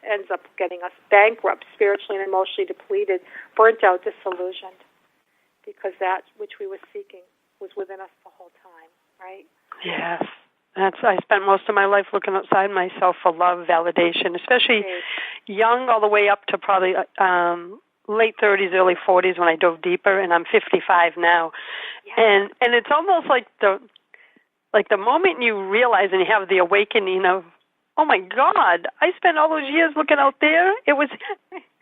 [SPEAKER 3] ends up getting us bankrupt, spiritually and emotionally depleted, burnt out, disillusioned, because that which we were seeking was within us the whole time, right?
[SPEAKER 2] Yes. I spent most of my life looking outside myself for love, validation, especially young all the way up to probably late 30s, early 40s when I dove deeper, and I'm 55 now. Yeah. And it's almost like the moment you realize and you have the awakening of, oh my God, I spent all those years looking out there. It was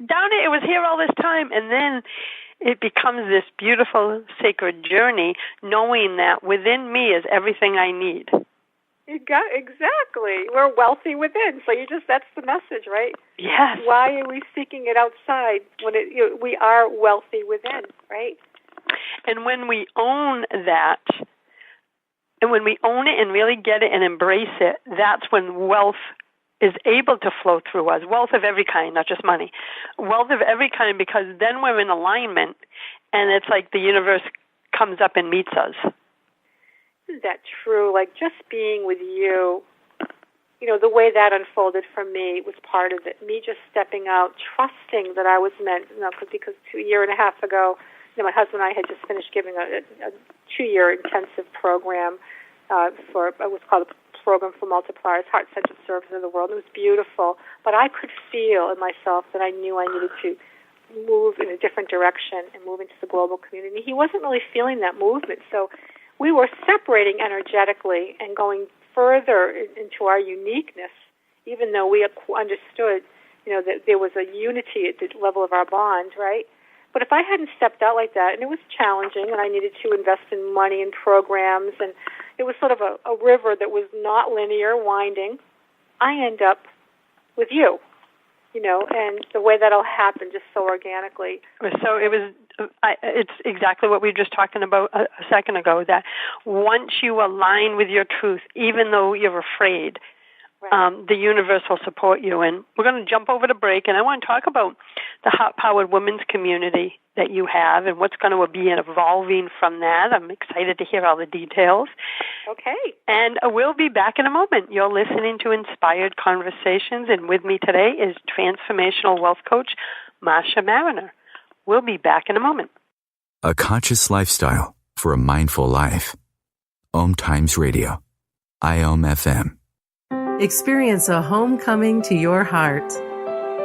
[SPEAKER 2] down there. It was here all this time. And then it becomes this beautiful, sacred journey, knowing that within me is everything I need.
[SPEAKER 3] Exactly. We're wealthy within. So that's the message, right?
[SPEAKER 2] Yes.
[SPEAKER 3] Why are we seeking it outside when we are wealthy within, right?
[SPEAKER 2] And when we own that, and when we own it and really get it and embrace it, that's when wealth is able to flow through us. Wealth of every kind, not just money. Wealth of every kind, because then we're in alignment, and it's like the universe comes up and meets us.
[SPEAKER 3] Isn't that true? Like just being with you, the way that unfolded for me was part of it. Me just stepping out, trusting that I was meant, because 2 years and a half ago, my husband and I had just finished giving a 2-year intensive program for it was called a Program for Multipliers, Heart-Centered Service in the World. It was beautiful, but I could feel in myself that I knew I needed to move in a different direction and move into the global community. He wasn't really feeling that movement, so we were separating energetically and going further into our uniqueness, even though we understood, that there was a unity at the level of our bond, right? But if I hadn't stepped out like that, and it was challenging, and I needed to invest in money and programs, and it was sort of a river that was not linear, winding, I end up with you, and the way that'll happen just so organically.
[SPEAKER 2] So it's exactly what we were just talking about a second ago, that once you align with your truth, even though you're afraid, the universe will support you. And we're going to jump over to break, and I want to talk about the Heart-Powered Women's Community that you have and what's going to be evolving from that. I'm excited to hear all the details.
[SPEAKER 3] Okay.
[SPEAKER 2] And we'll be back in a moment. You're listening to Inspired Conversations, and with me today is transformational wealth coach Marcia Mariner. We'll be back in a moment.
[SPEAKER 4] A conscious lifestyle for a mindful life. OMTimes Radio. IOM FM.
[SPEAKER 1] Experience a homecoming to your heart.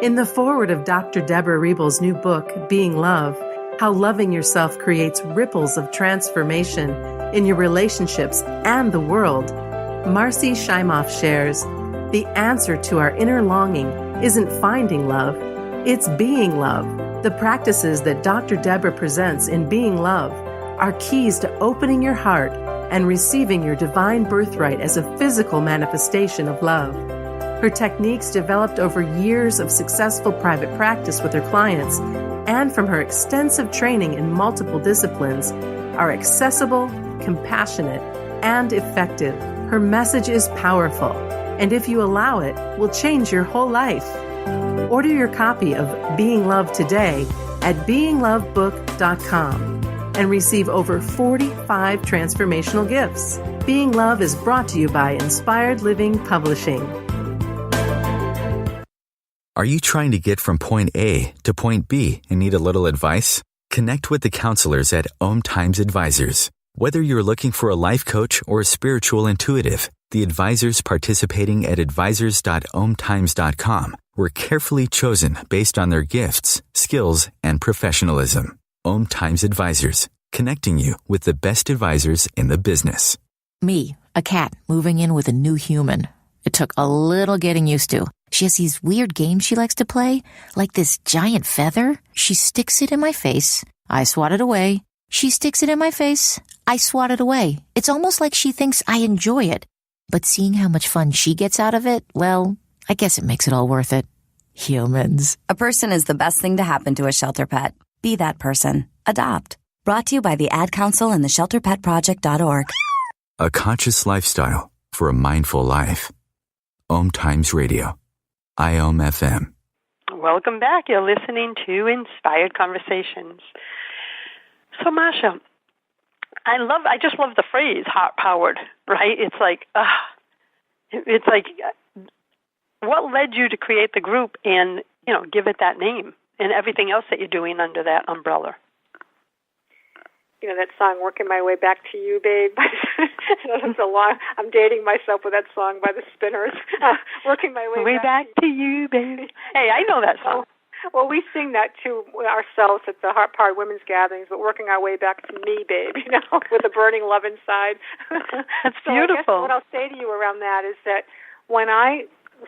[SPEAKER 1] In the foreword of Dr. Deborah Riebel's new book, Being Love, How Loving Yourself Creates Ripples of Transformation in Your Relationships and the World, Marcia Mainer shares, the answer to our inner longing isn't finding love, it's being love. The practices that Dr. Deborah presents in Being Love are keys to opening your heart and receiving your divine birthright as a physical manifestation of love. Her techniques, developed over years of successful private practice with her clients and from her extensive training in multiple disciplines, are accessible, compassionate, and effective. Her message is powerful, and if you allow it, will change your whole life. Order your copy of Being Love today at beinglovebook.com and receive over 45 transformational gifts. Being Love is brought to you by Inspired Living Publishing.
[SPEAKER 4] Are you trying to get from point A to point B and need a little advice? Connect with the counselors at OMTimes Advisors. Whether you're looking for a life coach or a spiritual intuitive, the advisors participating at advisors.omtimes.com were carefully chosen based on their gifts, skills, and professionalism. OMTimes Advisors, connecting you with the best advisors in the business.
[SPEAKER 9] Me, a cat moving in with a new human. It took a little getting used to. She has these weird games she likes to play, like this giant feather. She sticks it in my face. I swat it away. She sticks it in my face. I swat it away. It's almost like she thinks I enjoy it. But seeing how much fun she gets out of it, well, I guess it makes it all worth it. Humans.
[SPEAKER 10] A person is the best thing to happen to a shelter pet. Be that person. Adopt. Brought to you by the Ad Council and the ShelterPetProject.org.
[SPEAKER 4] A conscious lifestyle for a mindful life. OMTimes Radio. IOM FM.
[SPEAKER 2] Welcome back. You're listening to Inspired Conversations. So, Marcia, I just love the phrase heart-powered, right? It's like, what led you to create the group and, give it that name and everything else that you're doing under that umbrella?
[SPEAKER 3] That song, Working My Way Back to You, Babe. I'm dating myself with that song by the Spinners. Working My Way
[SPEAKER 2] back to you, baby. Hey, I know that song.
[SPEAKER 3] Well, we sing that to ourselves at the Heart Powered Women's Gatherings, but working our way back to me, babe, with a burning love inside.
[SPEAKER 2] That's
[SPEAKER 3] so
[SPEAKER 2] beautiful.
[SPEAKER 3] I guess what I'll say to you around that is that when I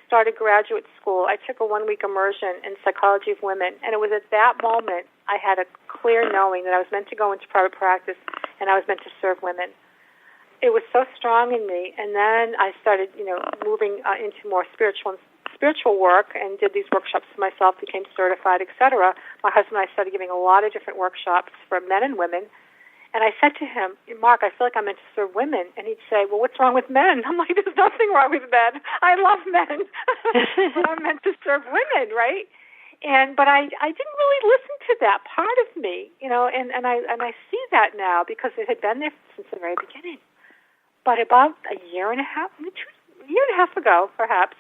[SPEAKER 3] started graduate school, I took a 1-week immersion in psychology of women, and it was at that moment I had a clear knowing that I was meant to go into private practice and I was meant to serve women. It was so strong in me, and then I started, moving into more spiritual work and did these workshops for myself, became certified, etc. My husband and I started giving a lot of different workshops for men and women. And I said to him, Mark, I feel like I'm meant to serve women. And he'd say, well, what's wrong with men? I'm like, there's nothing wrong with men. I love men. But I'm meant to serve women, right? But I didn't really listen to that part of me, and I see that now because it had been there since the very beginning. But about a year and a half ago, perhaps,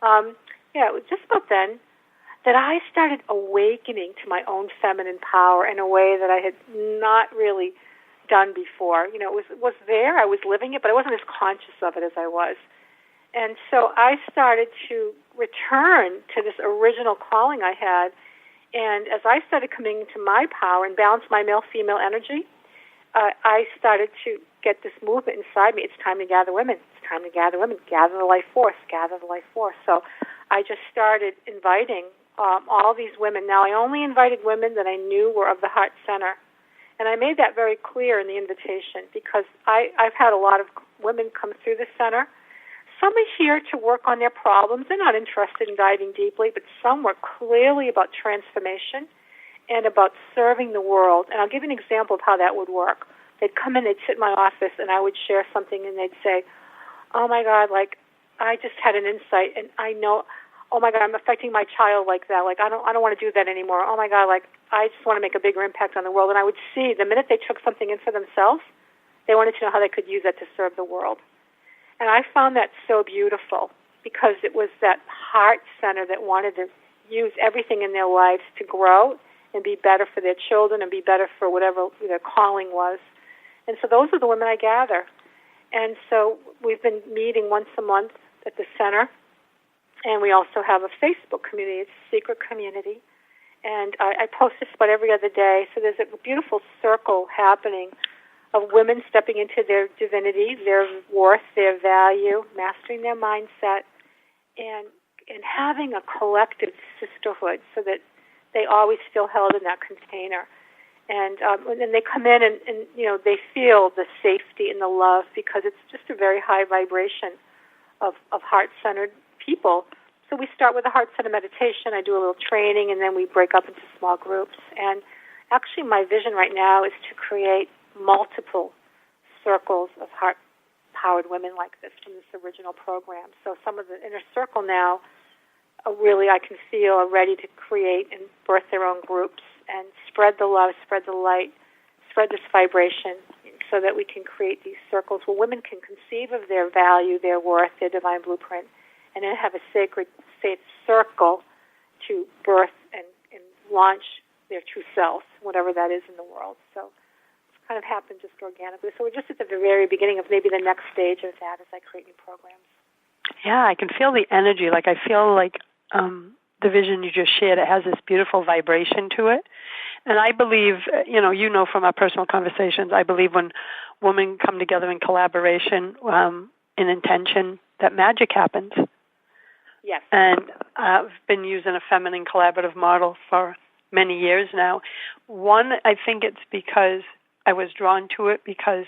[SPEAKER 3] it was just about then that I started awakening to my own feminine power in a way that I had not really done before. It was there, I was living it, but I wasn't as conscious of it as I was. And so I started to return to this original calling I had, and as I started coming into my power and balance my male-female energy, I started to get this movement inside me. It's time to gather women. It's time to gather women. Gather the life force. Gather the life force. So I just started inviting all these women. Now, I only invited women that I knew were of the heart center. And I made that very clear in the invitation because I've had a lot of women come through the center. Some are here to work on their problems. They're not interested in diving deeply, but some were clearly about transformation and about serving the world. And I'll give you an example of how that would work. They'd come in, they'd sit in my office, and I would share something, and they'd say, oh, my God, I just had an insight, and I know, oh, my God, I'm affecting my child like that. I don't want to do that anymore. Oh, my God, I just want to make a bigger impact on the world. And I would see the minute they took something in for themselves, they wanted to know how they could use that to serve the world. And I found that so beautiful because it was that heart center that wanted to use everything in their lives to grow and be better for their children and be better for whatever their calling was. And so those are the women I gather. And so we've been meeting once a month at the center. And we also have a Facebook community. It's a secret community. And I post this about every other day. So there's a beautiful circle happening of women stepping into their divinity, their worth, their value, mastering their mindset, and having a collective sisterhood so that they always feel held in that container. And then they come in and they feel the safety and the love because it's just a very high vibration of heart-centered people. So we start with a heart-centered meditation. I do a little training, and then we break up into small groups. And actually my vision right now is to create multiple circles of heart-powered women like this from this original program. So some of the inner circle now really I can feel are ready to create and birth their own groups and spread the love, spread the light, spread this vibration so that we can create these circles where women can conceive of their value, their worth, their divine blueprint, and then have a sacred, safe circle to birth and launch their true selves, whatever that is in the world. So it's kind of happened just organically. So we're just at the very beginning of maybe the next stage of that as I create new programs.
[SPEAKER 2] Yeah, I can feel the energy. I feel like the vision you just shared, it has this beautiful vibration to it. And I believe, from our personal conversations, I believe when women come together in collaboration, in intention, that magic happens.
[SPEAKER 3] Yes.
[SPEAKER 2] And I've been using a feminine collaborative model for many years now. One, I think it's because I was drawn to it because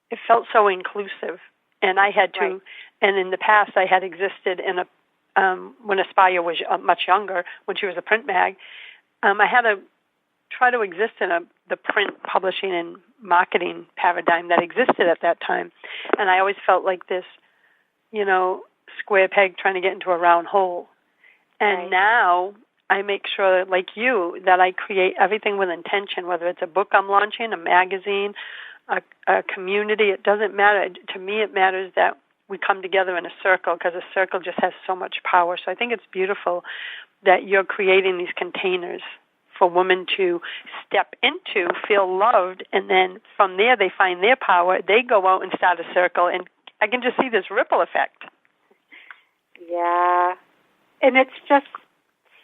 [SPEAKER 2] it felt so inclusive. And I had to, and in the past I had existed in a when Aspire was much younger, when she was a print mag, I had to try to exist in the print publishing and marketing paradigm that existed at that time. And I always felt like this, square peg trying to get into a round hole. And now I make sure, like you, that I create everything with intention, whether it's a book I'm launching, a magazine, a community. It doesn't matter. To me, it matters that we come together in a circle, because a circle just has so much power. So I think it's beautiful that you're creating these containers for women to step into, feel loved, and then from there they find their power. They go out and start a circle, and I can just see this ripple effect.
[SPEAKER 3] Yeah, and it's just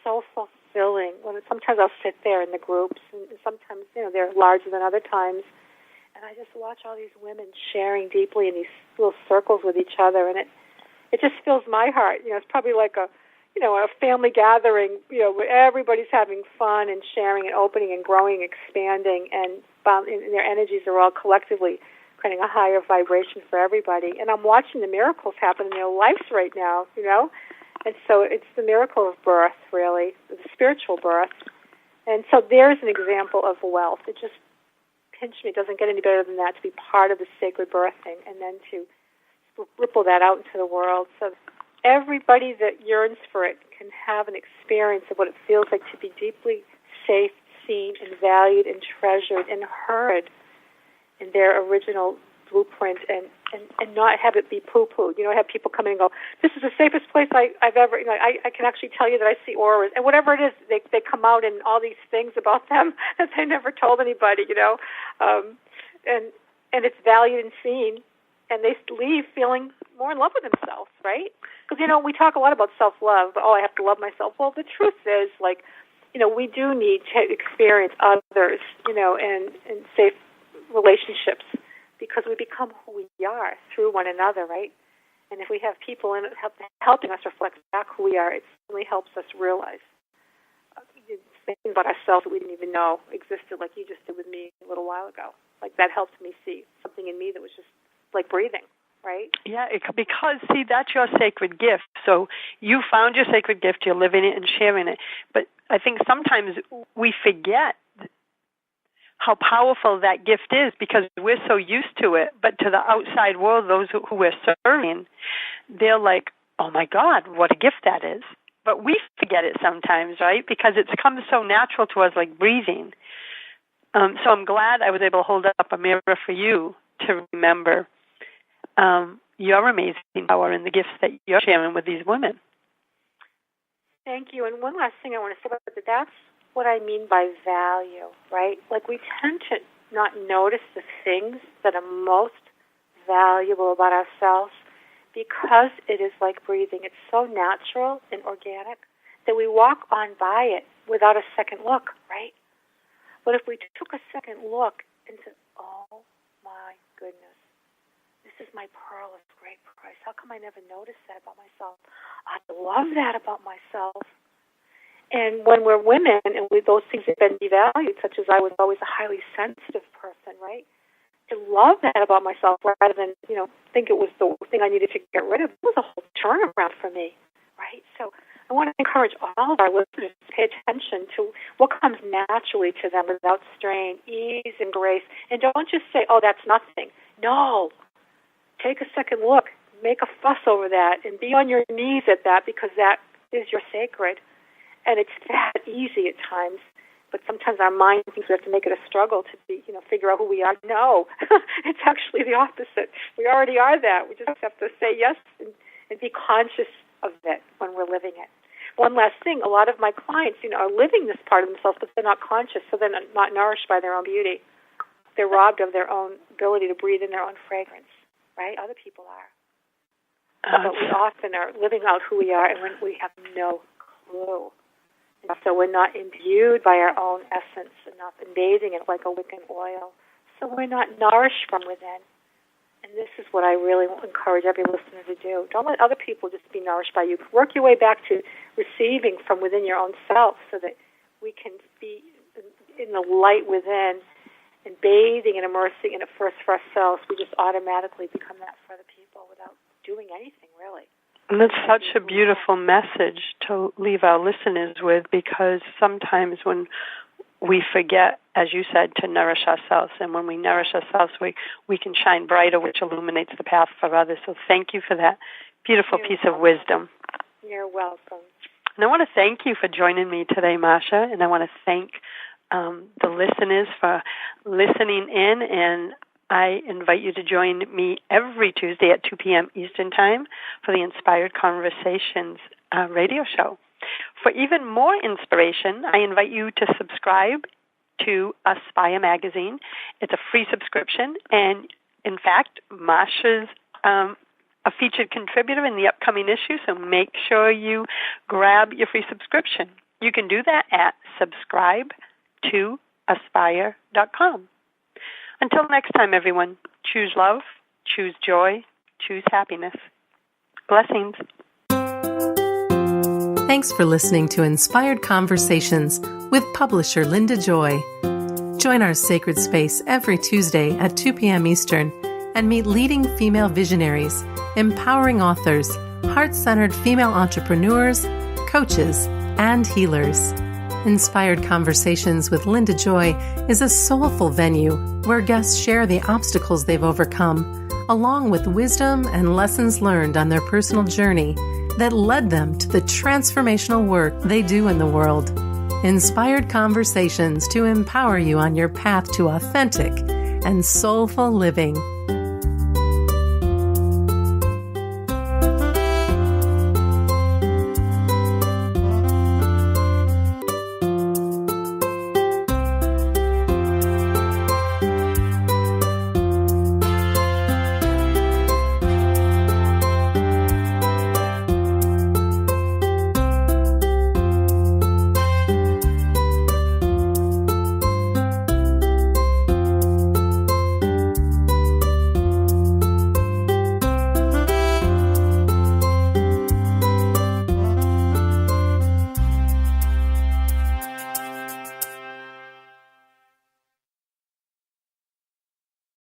[SPEAKER 3] so fulfilling. Sometimes I'll sit there in the groups, and sometimes, they're larger than other times, and I just watch all these women sharing deeply in these little circles with each other, and it just fills my heart. It's probably like a family gathering, where everybody's having fun and sharing and opening and growing, expanding, and their energies are all collectively creating a higher vibration for everybody. And I'm watching the miracles happen in their lives right now, And so it's the miracle of birth, really, the spiritual birth. And so there's an example of wealth. It just pinched me. It doesn't get any better than that, to be part of the sacred birthing and then to ripple that out into the world. So everybody that yearns for it can have an experience of what it feels like to be deeply safe, seen, and valued, and treasured, and heard in their original blueprint, and not have it be poo-poo. I have people come in and go, this is the safest place I've ever, I can actually tell you that I see auras. And whatever it is, they come out and all these things about them that they never told anybody, and it's valued and seen, and they leave feeling more in love with themselves, right? Because, we talk a lot about self-love, but, I have to love myself. Well, the truth is, we do need to experience others, and safe relationships, because we become who we are through one another, right? And if we have people in it helping us reflect back who we are, it certainly helps us realize things about ourselves that we didn't even know existed, like you just did with me a little while ago. Like, that helped me see something in me that was just like breathing, right? Yeah,
[SPEAKER 2] because, see, that's your sacred gift. So you found your sacred gift, you're living it and sharing it. But I think sometimes we forget how powerful that gift is, because we're so used to it. But to the outside world, those who we're serving, they're like, oh my God, what a gift that is. But we forget it sometimes, right? Because it's come so natural to us, like breathing. So I'm glad I was able to hold up a mirror for you to remember your amazing power and the gifts that you're sharing with these women.
[SPEAKER 3] Thank you. And one last thing I want to say about that, that's what I mean by value, right? Like, we tend to not notice the things that are most valuable about ourselves because it is like breathing. It's so natural and organic that we walk on by it without a second look, right? But if we took a second look and said, oh my goodness, this is my pearl of great price. How come I never noticed that about myself? I love that about myself. And when we're women and those things have been devalued, such as I was always a highly sensitive person, right? To love that about myself rather than, think it was the thing I needed to get rid of. It was a whole turnaround for me, right? So I want to encourage all of our listeners to pay attention to what comes naturally to them without strain, ease, and grace. And don't just say, oh, that's nothing. No. Take a second look. Make a fuss over that and be on your knees at that, because that is your sacred. And it's that easy at times, but sometimes our mind thinks we have to make it a struggle to be, figure out who we are. No, it's actually the opposite. We already are that. We just have to say yes and be conscious of it when we're living it. One last thing, a lot of my clients, are living this part of themselves, but they're not conscious, so they're not nourished by their own beauty. They're robbed of their own ability to breathe in their own fragrance, right? Other people are. But we often are living out who we are, and we have no clue. And so we're not imbued by our own essence enough and bathing it like a wick in oil. So we're not nourished from within. And this is what I really encourage every listener to do. Don't let other people just be nourished by you. Work your way back to receiving from within your own self so that we can be in the light within and bathing and immersing in it first for ourselves. We just automatically become that for other people without doing anything, really.
[SPEAKER 2] And that's such a beautiful message to leave our listeners with, because sometimes when we forget, as you said, to nourish ourselves, and when we nourish ourselves, we can shine brighter, which illuminates the path for others. So thank you for that beautiful piece of wisdom.
[SPEAKER 3] You're welcome.
[SPEAKER 2] And I want to thank you for joining me today, Marcia, and I want to thank the listeners for listening in, and I invite you to join me every Tuesday at 2 p.m. Eastern Time for the Inspired Conversations radio show. For even more inspiration, I invite you to subscribe to Aspire Magazine. It's a free subscription, and in fact, Marcia's a featured contributor in the upcoming issue, so make sure you grab your free subscription. You can do that at subscribe2aspire.com. Until next time, everyone, choose love, choose joy, choose happiness. Blessings.
[SPEAKER 1] Thanks for listening to Inspired Conversations with publisher Linda Joy. Join our sacred space every Tuesday at 2 p.m. Eastern and meet leading female visionaries, empowering authors, heart-centered female entrepreneurs, coaches, and healers. Inspired Conversations with Linda Joy is a soulful venue where guests share the obstacles they've overcome, along with wisdom and lessons learned on their personal journey that led them to the transformational work they do in the world. Inspired Conversations to empower you on your path to authentic and soulful living.